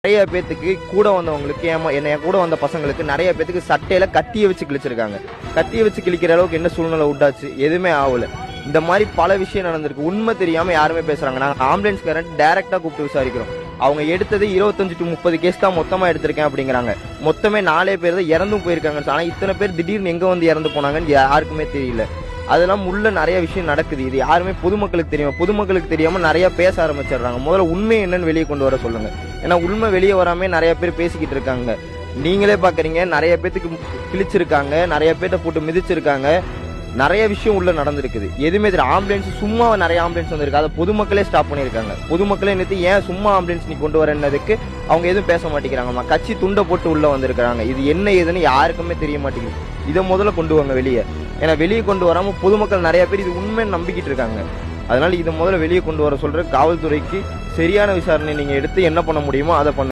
நிறைய பேத்துக்கு கூட வந்தவங்களுக்கு என் கூட வந்த பசங்களுக்கு நிறைய பேத்துக்கு சட்டையில கத்தியை வச்சு கிழிச்சிருக்காங்க. கத்தியை வச்சு கிழிக்கிற அளவுக்கு என்ன சூழ்நிலை உண்டாச்சு? எதுவுமே ஆகல. இந்த மாதிரி பல விஷயம் நடந்திருக்கு. உண்மை தெரியாம யாருமே பேசுறாங்க. நாங்க ஆம்புலன்ஸ் காரன் டைரக்டா கூப்பிட்டு விசாரிக்கிறோம். அவங்க எடுத்தது 25 to 30 கேஸ் தான் மொத்தமா எடுத்திருக்கேன் அப்படிங்கிறாங்க. மொத்தமே 4 பேர் தான் இறந்தும் போயிருக்காங்க. ஆனா இத்தனை பேர் திடீர்னு எங்க வந்து இறந்து போனாங்கன்னு யாருக்குமே தெரியல. அதெல்லாம் உள்ள நிறைய விஷயம் நடக்குது. இது யாருமே பொதுமக்களுக்கு தெரியும். பொதுமக்களுக்கு தெரியாம நிறைய பேச ஆரம்பிச்சிடுறாங்க. முதல்ல உண்மை என்னன்னு வெளியே கொண்டு வர சொல்லுங்க. ஏன்னா உண்மை வெளியே வராம நிறைய பேர் பேசிக்கிட்டு இருக்காங்க. நீங்களே பாக்குறீங்க, நிறைய பேத்துக்கு கிழிச்சிருக்காங்க, நிறைய பேர்ட்ட போட்டு மிதிச்சிருக்காங்க. நிறைய விஷயம் உள்ள நடந்திருக்குது. எதுவுமே தெரியும். ஆம்புலன்ஸ் சும்மா நிறைய ஆம்புலன்ஸ் வந்திருக்கு. அதை பொதுமக்களே ஸ்டாப் பண்ணிருக்காங்க. பொதுமக்களே நிறுத்தி ஏன் சும்மா ஆம்புலன்ஸ் நீ கொண்டு வரதுக்கு அவங்க எதுவும் பேச மாட்டேங்கிறாங்கம்மா. கட்சி துண்டை போட்டு உள்ள வந்திருக்காங்க. இது என்ன ஏதுன்னு யாருக்குமே தெரிய மாட்டேங்குது. இதை முதல்ல கொண்டு வாங்க வெளியே. ஏன்னா வெளியே கொண்டு வராம பொதுமக்கள் நிறைய பேர் இது உண்மைன்னு நம்பிக்கிட்டு இருக்காங்க. அதனால இதை முதல்ல வெளியே கொண்டு வர சொல்ற காவல்துறைக்கு சரியான விசாரணை நீங்க எடுத்து என்ன பண்ண முடியுமோ அதை பண்ண